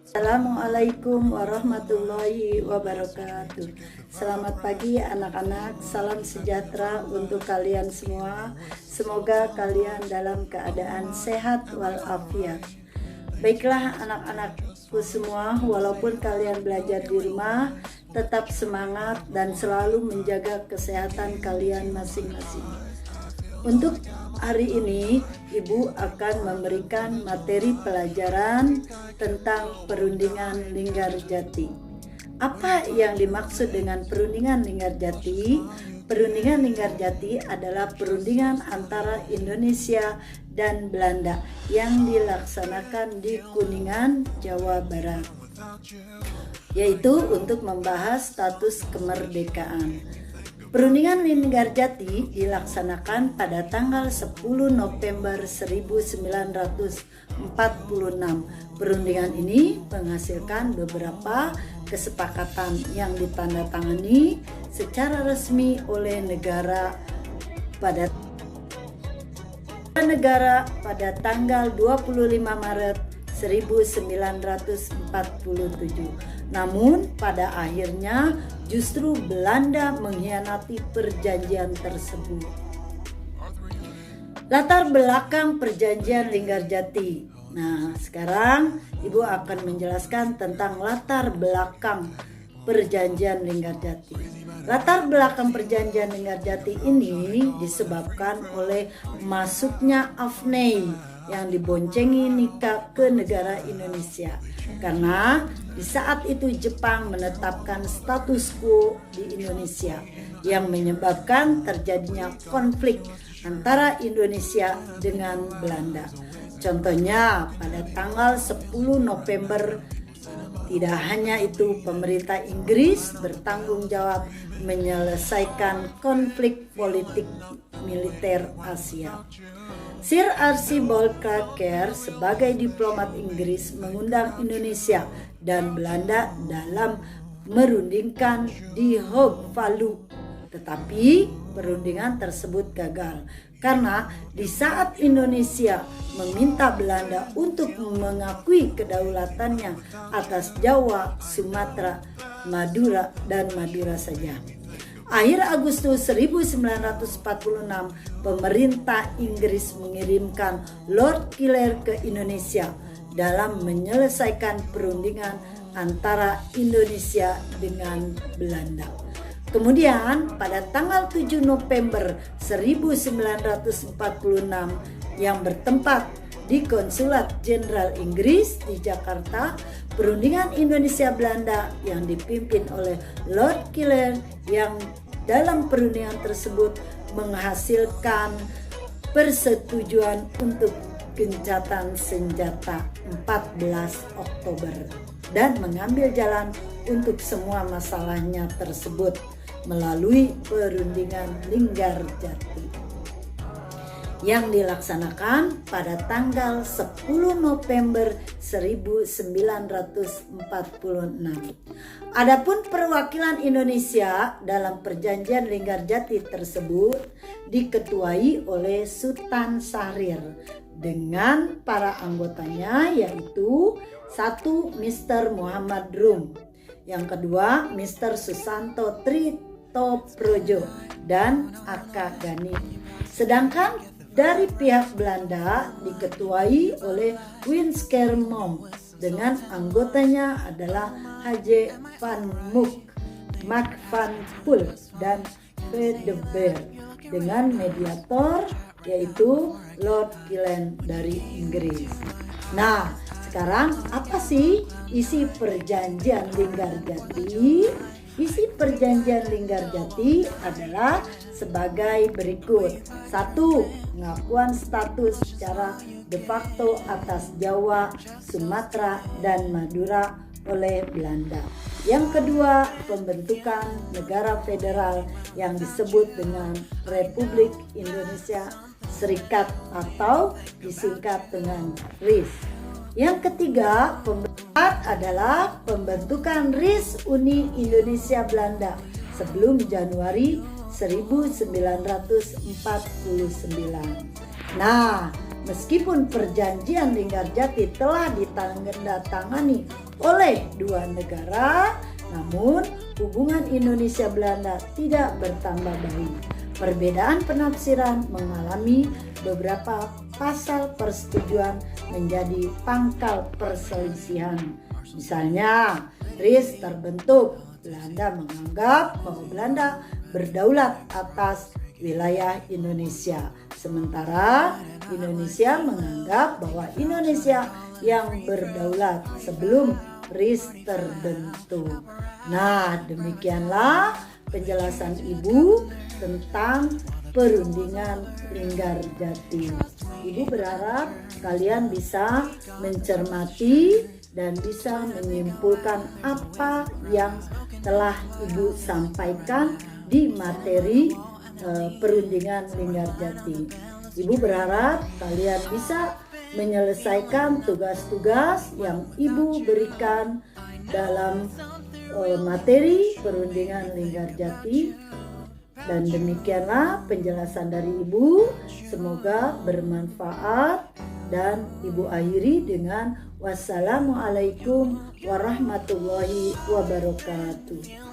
Assalamualaikum warahmatullahi wabarakatuh. Selamat pagi anak-anak, salam sejahtera untuk kalian semua. Semoga kalian dalam keadaan sehat walafiat. Baiklah anak-anakku semua, walaupun kalian belajar di rumah, tetap semangat dan selalu menjaga kesehatan kalian masing-masing. Untuk hari ini, Ibu akan memberikan materi pelajaran tentang perundingan Linggarjati. Apa yang dimaksud dengan perundingan Linggarjati? Perundingan Linggarjati adalah perundingan antara Indonesia dan Belanda yang dilaksanakan di Kuningan, Jawa Barat, yaitu untuk membahas status kemerdekaan. Perundingan Linggarjati dilaksanakan pada tanggal 10 November 1946. Perundingan ini menghasilkan beberapa kesepakatan yang ditandatangani secara resmi oleh negara pada tanggal 25 Maret 1947. Namun pada akhirnya justru Belanda mengkhianati perjanjian tersebut. Latar belakang perjanjian Linggarjati. Nah, sekarang Ibu akan menjelaskan tentang latar belakang perjanjian Linggarjati. Latar belakang perjanjian Linggarjati ini disebabkan oleh masuknya Afnei yang diboncengi nikah ke negara Indonesia. Karena di saat itu Jepang menetapkan status quo di Indonesia yang menyebabkan terjadinya konflik antara Indonesia dengan Belanda. Contohnya pada tanggal 10 November, tidak hanya itu, pemerintah Inggris bertanggung jawab menyelesaikan konflik politik militer Asia. Sir Archibald Clarke sebagai diplomat Inggris mengundang Indonesia dan Belanda dalam merundingkan di Hoogvalu. Tetapi perundingan tersebut gagal karena di saat Indonesia meminta Belanda untuk mengakui kedaulatannya atas Jawa, Sumatera, Madura, dan Madura saja. Akhir Agustus 1946, pemerintah Inggris mengirimkan Lord Killer ke Indonesia dalam menyelesaikan perundingan antara Indonesia dengan Belanda. Kemudian pada tanggal 7 November 1946 yang bertempat di Konsulat Jenderal Inggris di Jakarta, perundingan Indonesia-Belanda yang dipimpin oleh Lord Killer yang dalam perundingan tersebut menghasilkan persetujuan untuk gencatan senjata 14 Oktober dan mengambil jalan untuk semua masalahnya tersebut melalui perundingan Linggarjati yang dilaksanakan pada tanggal 10 November 1946. Adapun perwakilan Indonesia dalam perjanjian Linggarjati tersebut diketuai oleh Sultan Syahrir dengan para anggotanya, yaitu 1. Mr. Muhammad Rum, yang kedua Mr. Susanto Tritoprojo dan Aka Gani. Sedangkan dari pihak Belanda diketuai oleh Winskermom dengan anggotanya adalah Haje van Mook, Mac van Poel, dan Vedder dengan mediator yaitu Lord Killer dari Inggris. Nah, sekarang apa sih isi perjanjian Linggarjati? Isi perjanjian Linggarjati adalah sebagai berikut. 1. Pengakuan status secara de facto atas Jawa, Sumatera, dan Madura oleh Belanda. Yang kedua, pembentukan negara federal yang disebut dengan Republik Indonesia Serikat atau disingkat dengan RIS. Yang ketiga, adalah pembentukan RIS Uni Indonesia Belanda sebelum Januari 1949. Nah, meskipun perjanjian Linggarjati telah ditandatangani oleh dua negara, namun hubungan Indonesia Belanda tidak bertambah baik. Perbedaan penafsiran mengalami beberapa pasal persetujuan menjadi pangkal perselisihan. Misalnya, RIS terbentuk, Belanda menganggap bahwa Belanda berdaulat atas wilayah Indonesia, sementara Indonesia menganggap bahwa Indonesia yang berdaulat sebelum RIS terbentuk. Nah, demikianlah penjelasan Ibu tentang perundingan Linggarjati. Ibu berharap kalian bisa mencermati dan bisa menyimpulkan apa yang telah Ibu sampaikan di materi perundingan Linggarjati. Ibu berharap kalian bisa menyelesaikan tugas-tugas yang Ibu berikan dalam materi perundingan Linggarjati. Dan demikianlah penjelasan dari Ibu, semoga bermanfaat, dan Ibu akhiri dengan wassalamualaikum warahmatullahi wabarakatuh.